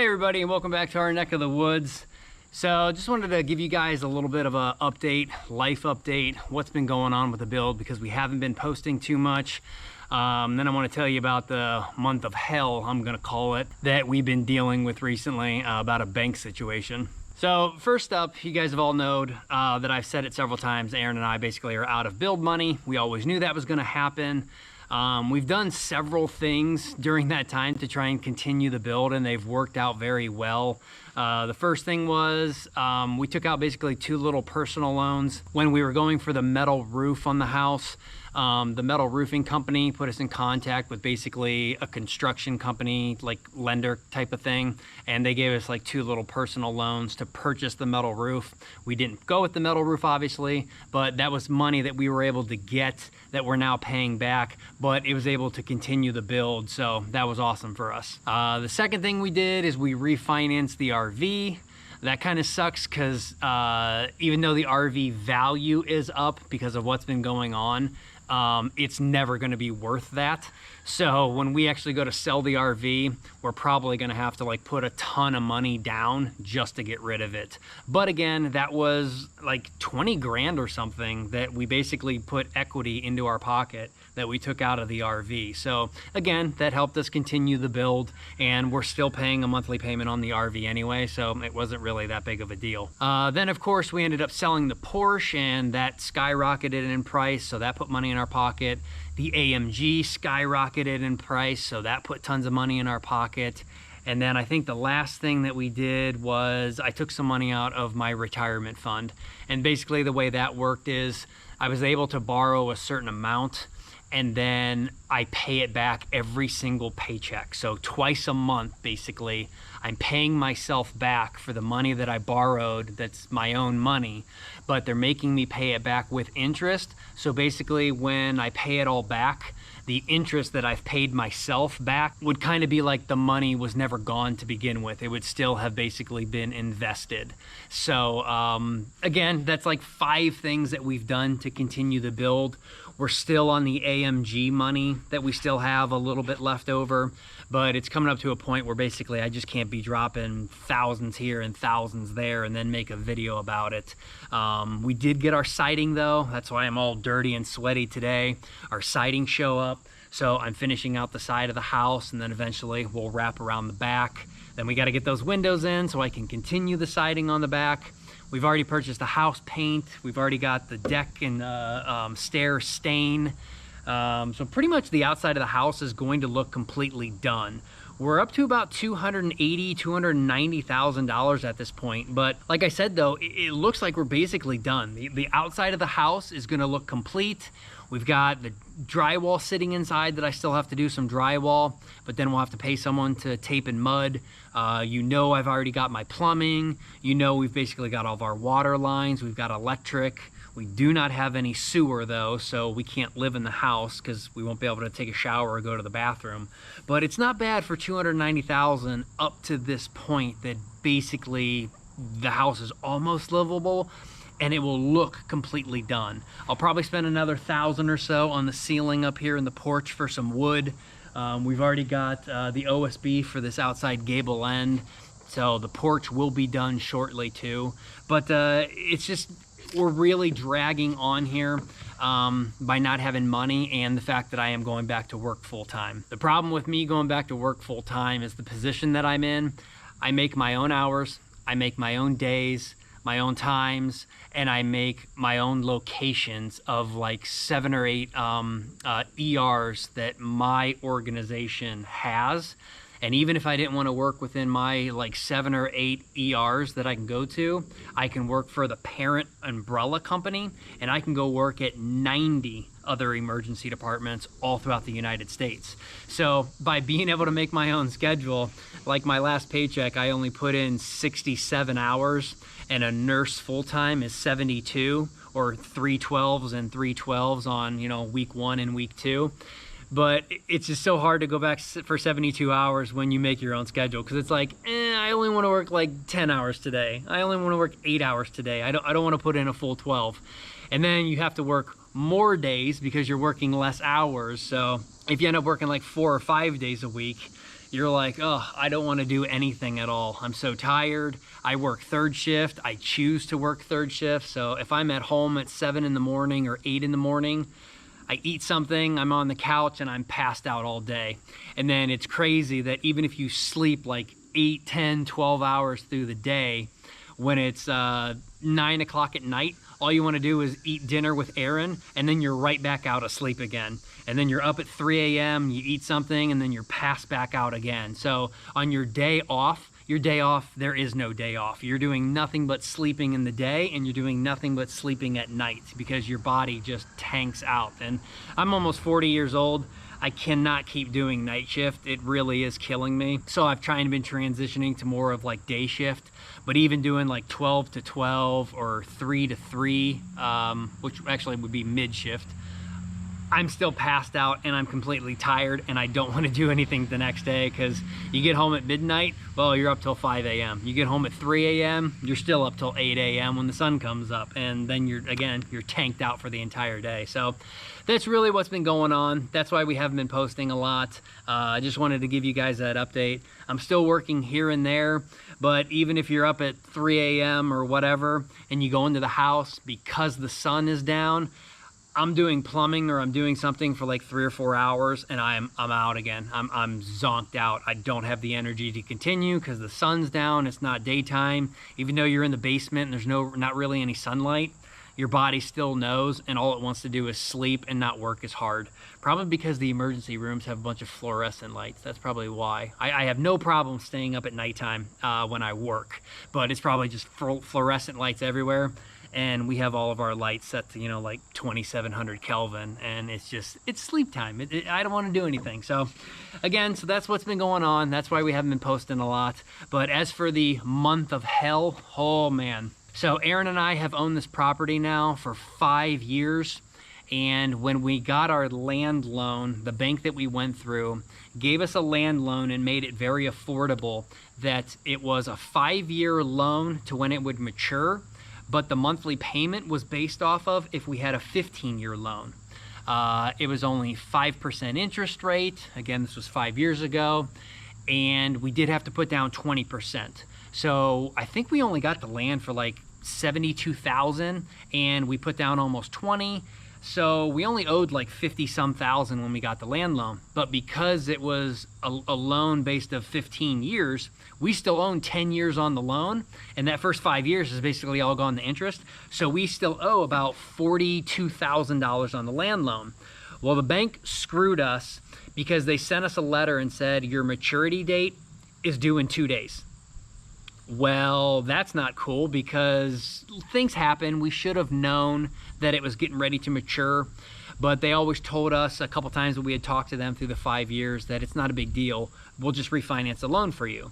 Hey everybody, and welcome back to our neck of the woods. So just wanted to give you guys a little bit of a life update, what's been going on with the build, because we haven't been posting too much. Then I want to tell you about the month of hell, I'm gonna call it, that we've been dealing with recently about a bank situation. So first up, you guys have all known that I've said it several times, Aaron and I basically are out of build money. We always knew that was gonna happen. We've done several things during that time to try and continue the build, and they've worked out very well. The first thing was we took out basically 2 little personal loans when we were going for the metal roof on the house. The metal roofing company put us in contact with basically a construction company, like lender type of thing, and they gave us like 2 little personal loans to purchase the metal roof. We didn't go with the metal roof, obviously, but that was money that we were able to get that we're now paying back, but it was able to continue the build, so that was awesome for us. The second thing we did is we refinanced the RV. That kind of sucks because even though the RV value is up because of what's been going on, it's never going to be worth that. So when we actually go to sell the RV, we're probably going to have to like put a ton of money down just to get rid of it. But again, that was like 20 grand or something that we basically put equity into our pocket that we took out of the RV. So again, that helped us continue the build, and we're still paying a monthly payment on the RV anyway, so it wasn't really that big of a deal. Then of course we ended up selling the Porsche, and that skyrocketed in price, so that put money in our pocket. The AMG skyrocketed in price, so that put tons of money in our pocket. And then I think the last thing that we did was I took some money out of my retirement fund. And basically the way that worked is I was able to borrow a certain amount, and then I pay it back every single paycheck. So twice a month, basically, I'm paying myself back for the money that I borrowed that's my own money, but they're making me pay it back with interest. So basically when I pay it all back, the interest that I've paid myself back would kind of be like the money was never gone to begin with. It would still have basically been invested. So again, that's like 5 things that we've done to continue the build. We're still on the AMG money that we still have a little bit left over, but it's coming up to a point where basically I just can't be dropping thousands here and thousands there and then make a video about it. We did get our siding though. That's why I'm all dirty and sweaty today. Our siding show up. So I'm finishing out the side of the house, and then eventually we'll wrap around the back. Then we got to get those windows in so I can continue the siding on the back. We've already purchased the house paint. We've already got the deck and stair stain. So pretty much the outside of the house is going to look completely done. We're up to about $280,000, $290,000 at this point. But like I said, though, it looks like we're basically done. The outside of the house is going to look complete. We've got the drywall sitting inside that I still have to do some drywall, but then we'll have to pay someone to tape and mud. You know, I've already got my plumbing. You know, we've basically got all of our water lines. We've got electric. We do not have any sewer though, so we can't live in the house because we won't be able to take a shower or go to the bathroom. But it's not bad for $290,000 up to this point that basically the house is almost livable, and it will look completely done. I'll probably spend another $1,000 or so on the ceiling up here in the porch for some wood. We've already got the OSB for this outside gable end, so the porch will be done shortly too. But it's just, we're really dragging on here by not having money, and the fact that I am going back to work full-time. The problem with me going back to work full-time is the position that I'm in. I make my own hours, I make my own days, my own times, and I make my own locations of like 7 or 8 ERs that my organization has. And even if I didn't want to work within my like 7 or 8 ERs that I can go to, I can work for the parent umbrella company, and I can go work at 90 other emergency departments all throughout the United States. So by being able to make my own schedule, like my last paycheck, I only put in 67 hours, and a nurse full-time is 72, or 312s and 312s on, you know, week 1 and week 2. But it's just so hard to go back for 72 hours when you make your own schedule, because it's like, I only want to work like 10 hours today. I only want to work 8 hours today. I don't want to put in a full 12. And then you have to work more days because you're working less hours. So if you end up working like 4 or 5 days a week, you're like, oh, I don't want to do anything at all. I'm so tired. I work third shift. I choose to work third shift. So if I'm at home at 7 in the morning or 8 in the morning, I eat something, I'm on the couch, and I'm passed out all day. And then it's crazy that even if you sleep like 8, 10, 12 hours through the day, when it's 9 o'clock at night, all you want to do is eat dinner with Aaron, and then you're right back out asleep again. And then you're up at 3 a.m., you eat something, and then you're passed back out again. So on your day off, there is no day off. You're doing nothing but sleeping in the day, and you're doing nothing but sleeping at night because your body just tanks out. And I'm almost 40 years old. I cannot keep doing night shift. It really is killing me. So I've been transitioning to more of like day shift, but even doing like 12 to 12 or 3 to 3, which actually would be mid shift, I'm still passed out and I'm completely tired, and I don't want to do anything the next day because you get home at midnight, well, you're up till 5 a.m. You get home at 3 a.m., you're still up till 8 a.m. when the sun comes up, and then you're tanked out for the entire day. So that's really what's been going on. That's why we haven't been posting a lot. I just wanted to give you guys that update. I'm still working here and there, but even if you're up at 3 a.m. or whatever and you go into the house because the sun is down, I'm doing plumbing or I'm doing something for like 3 or 4 hours, and I'm out again. I'm zonked out. I don't have the energy to continue because the sun's down. It's not daytime. Even though you're in the basement and there's not really any sunlight, your body still knows, and all it wants to do is sleep and not work as hard. Probably because the emergency rooms have a bunch of fluorescent lights. That's probably why. I have no problem staying up at nighttime when I work, but it's probably just fluorescent lights everywhere. And we have all of our lights set to, like 2700 Kelvin, and it's sleep time. I don't want to do anything. So again, that's what's been going on. That's why we haven't been posting a lot. But as for the month of hell, oh man. So Aaron and I have owned this property now for 5 years. And when we got our land loan, the bank that we went through gave us a land loan and made it very affordable, that it was a 5-year loan to when it would mature. But the monthly payment was based off of if we had a 15-year loan. It was only 5% interest rate. Again, this was 5 years ago. And we did have to put down 20%. So I think we only got the land for like $72,000, and we put down almost 20. So we only owed like 50-some thousand when we got the land loan. But because it was a loan based of 15 years, we still own 10 years on the loan. And that first 5 years is basically all gone to interest. So we still owe about $42,000 on the land loan. Well, the bank screwed us because they sent us a letter and said, your maturity date is due in 2 days. Well, that's not cool because things happen. We should have known that it was getting ready to mature, but they always told us a couple times that we had talked to them through the 5 years that it's not a big deal. We'll just refinance the loan for you.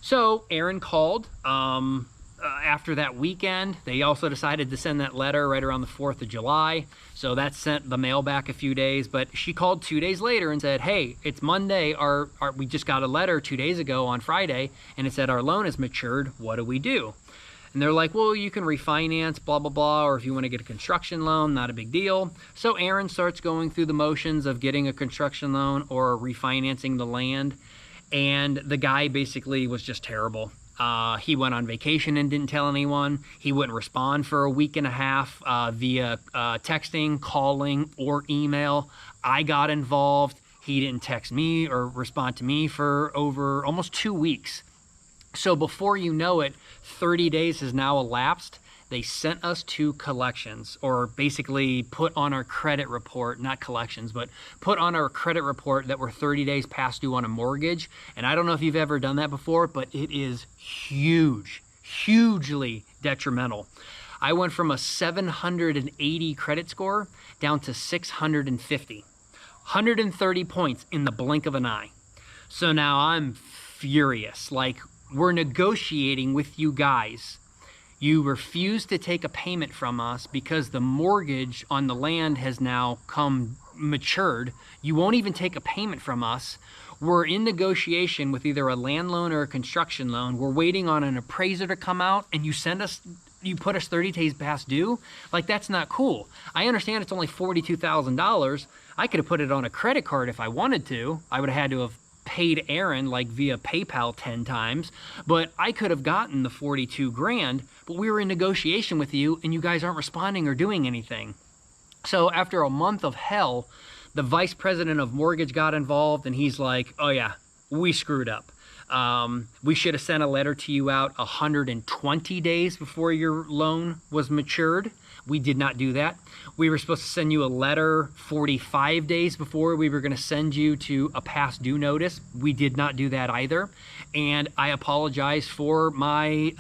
So Aaron called after that weekend. They also decided to send that letter right around the 4th of July. So that sent the mail back a few days, but she called 2 days later and said, hey, it's Monday. We just got a letter 2 days ago on Friday, and it said our loan is matured. What do we do? And they're like, well, you can refinance, blah, blah, blah, or if you want to get a construction loan, not a big deal. So Aaron starts going through the motions of getting a construction loan or refinancing the land. And the guy basically was just terrible. He went on vacation and didn't tell anyone. He wouldn't respond for a week and a half via texting, calling, or email. I got involved. He didn't text me or respond to me for over almost 2 weeks. So before you know it, 30 days has now elapsed. They sent us to collections, or basically put on our credit report, not collections, but put on our credit report that we're 30 days past due on a mortgage. And I don't know if you've ever done that before, but it is hugely detrimental. I went from a 780 credit score down to 650. 130 points in the blink of an eye. So now I'm furious. Like, we're negotiating with you guys. You refuse to take a payment from us because the mortgage on the land has now matured. You won't even take a payment from us. We're in negotiation with either a land loan or a construction loan. We're waiting on an appraiser to come out, and you put us 30 days past due? Like, that's not cool. I understand it's only $42,000. I could have put it on a credit card if I wanted to. I would have had to have paid Aaron like via PayPal 10 times, but I could have gotten the 42 grand, but we were in negotiation with you and you guys aren't responding or doing anything. So after a month of hell, the vice president of mortgage got involved and he's like, oh yeah, we screwed up. We should have sent a letter to you out 120 days before your loan was matured. We did not do that. We were supposed to send you a letter 45 days before we were going to send you to a past due notice. We did not do that either. And I apologize for my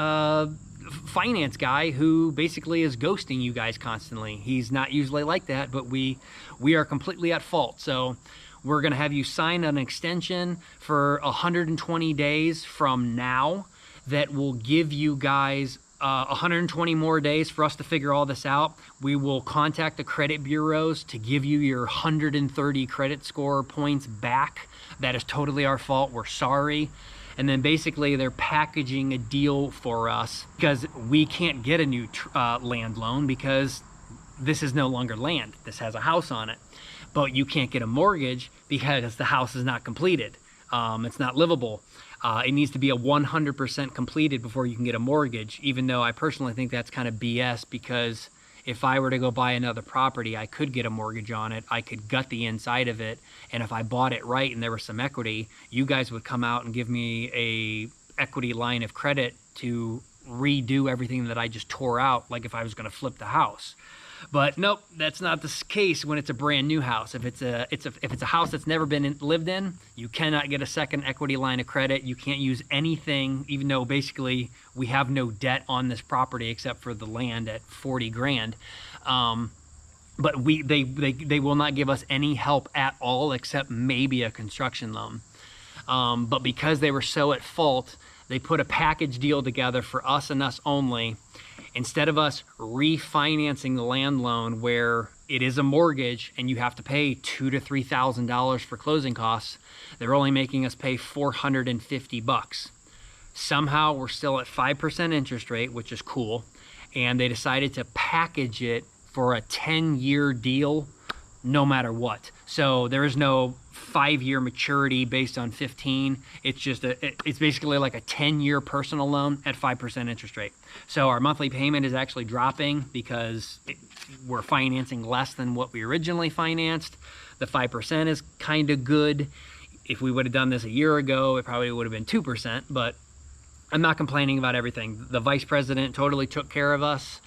finance guy who basically is ghosting you guys constantly. He's not usually like that, but we are completely at fault. So we're going to have you sign an extension for 120 days from now that will give you guys 120 more days for us to figure all this out. We will contact the credit bureaus to give you your 130 credit score points back. That is totally our fault. We're sorry. And then basically they're packaging a deal for us because we can't get a new land loan because this is no longer land. This has a house on it. But you can't get a mortgage because the house is not completed. It's not livable. It needs to be a 100% completed before you can get a mortgage, even though I personally think that's kind of BS, because if I were to go buy another property, I could get a mortgage on it. I could gut the inside of it. And if I bought it right and there was some equity, you guys would come out and give me a equity line of credit to redo everything that I just tore out, like if I was going to flip the house. But nope, that's not the case when it's a brand new house. If it's a house that's never been lived in, you cannot get a second equity line of credit. You can't use anything, even though basically we have no debt on this property except for the land at 40 grand. But they will not give us any help at all except maybe a construction loan. But because they were so at fault, they put a package deal together for us and us only. Instead of us refinancing the land loan where it is a mortgage and you have to pay $2,000 to $3,000 for closing costs, they're only making us pay $450. Somehow we're still at 5% interest rate, which is cool. And they decided to package it for a 10-year deal no matter what. So there is no 5-year maturity based on 15. It's just it's basically like a 10-year personal loan at 5% interest rate. So our monthly payment is actually dropping because we're financing less than what we originally financed. The 5% is kind of good. If we would have done this a year ago, it probably would have been 2%, but I'm not complaining about everything. The vice president totally took care of us.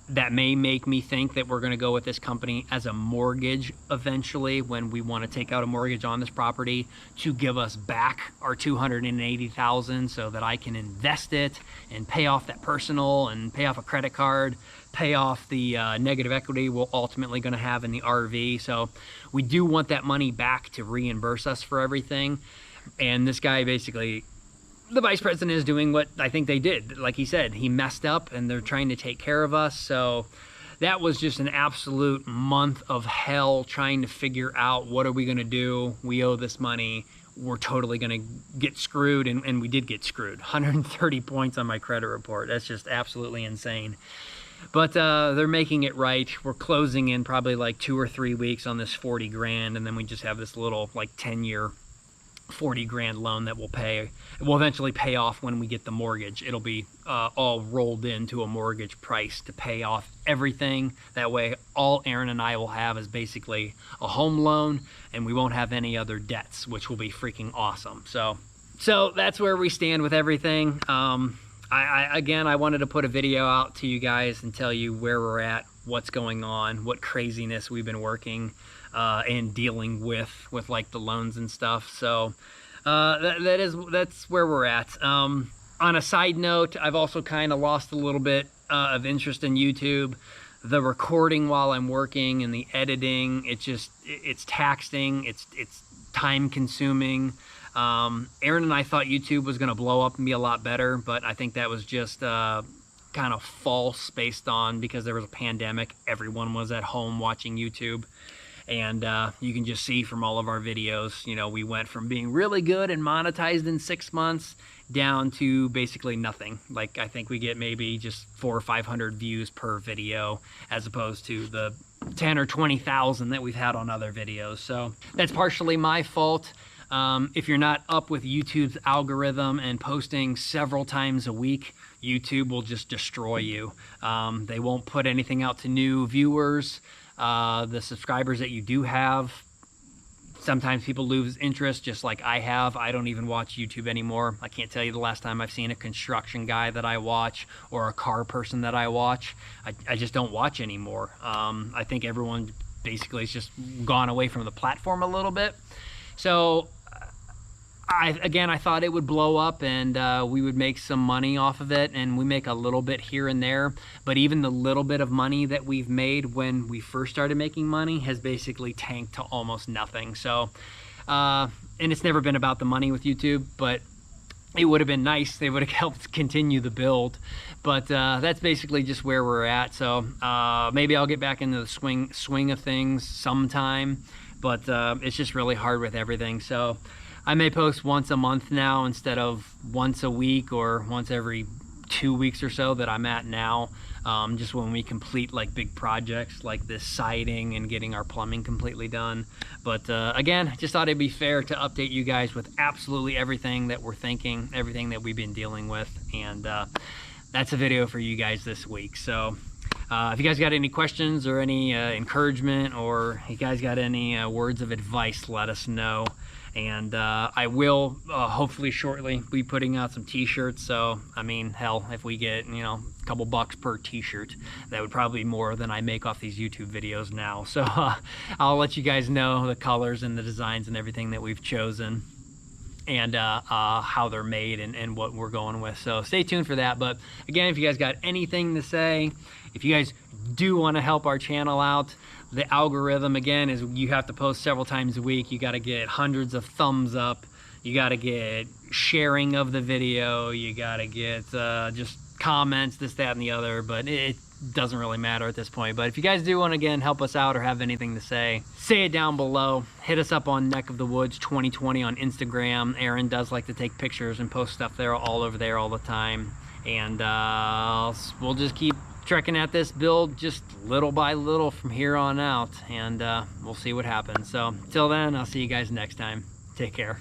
That may make me think that we're going to go with this company as a mortgage eventually when we want to take out a mortgage on this property to give us back our $280,000 so that I can invest it and pay off that personal and pay off a credit card, pay off the negative equity we're ultimately going to have in the RV. So we do want that money back to reimburse us for everything. And this guy basically, the vice president, is doing what I think they did. Like he said, he messed up and they're trying to take care of us. So that was just an absolute month of hell trying to figure out what are we going to do. We owe this money. We're totally going to get screwed. And we did get screwed. 130 points on my credit report. That's just absolutely insane. But they're making it right. We're closing in probably like 2 or 3 weeks on this 40 grand. And then we just have this little like 10-year 40 grand loan that we'll eventually pay off when we get the mortgage. It'll be all rolled into a mortgage price to pay off everything. That way all Aaron and I will have is basically a home loan and we won't have any other debts, which will be freaking awesome. So that's where we stand with everything. I wanted to put a video out to you guys and tell you where we're at, what's going on, what craziness we've been working and dealing with like the loans and stuff. So that's where we're at. On a side note, I've also kind of lost a little bit of interest in YouTube. The recording while I'm working and the editing, it's taxing, it's time consuming. Aaron and I thought YouTube was going to blow up and be a lot better, but I think that was just kind of false based on because there was a pandemic. Everyone was at home watching YouTube. And you can just see from all of our videos, you know, we went from being really good and monetized in 6 months down to basically nothing. Like I think we get maybe just 400 or 500 views per video as opposed to the 10 or 20,000 that we've had on other videos. So that's partially my fault. If you're not up with YouTube's algorithm and posting several times a week, YouTube will just destroy you. They won't put anything out to new viewers. The subscribers that you do have, sometimes people lose interest, just like I have. I don't even watch YouTube anymore. I can't tell you the last time I've seen a construction guy that I watch or a car person that I watch. I just don't watch anymore. I think everyone basically has just gone away from the platform a little bit. So I thought it would blow up and we would make some money off of it, and we make a little bit here and there, but even the little bit of money that we've made when we first started making money has basically tanked to almost nothing. So and it's never been about the money with YouTube, but it would have been nice. They would have helped continue the build, but that's basically just where we're at. So maybe I'll get back into the swing of things sometime, but it's just really hard with everything. So I may post once a month now instead of once a week or once every 2 weeks or so that I'm at now, just when we complete like big projects like this siding and getting our plumbing completely done. But again, just thought it'd be fair to update you guys with absolutely everything that we're thinking, everything that we've been dealing with, and that's a video for you guys this week. So if you guys got any questions or any encouragement, or you guys got any words of advice, let us know. And I will hopefully shortly be putting out some t-shirts. So I mean, hell, if we get, you know, a couple bucks per t-shirt, that would probably be more than I make off these YouTube videos now. So I'll let you guys know the colors and the designs and everything that we've chosen, and how they're made and what we're going with. So stay tuned for that. But again, if you guys got anything to say, if you guys do want to help our channel out, the algorithm again is you have to post several times a week. You got to get hundreds of thumbs up. You got to get sharing of the video. You got to get just comments, this, that, and the other. But it doesn't really matter at this point. But if you guys do want to, again, help us out or have anything to say it down below. Hit us up on Neck of the Woods 2020 on Instagram. Aaron does like to take pictures and post stuff there all over there all the time. And we'll just keep trekking at this build just little by little from here on out, and we'll see what happens. So till then, I'll see you guys next time. Take care.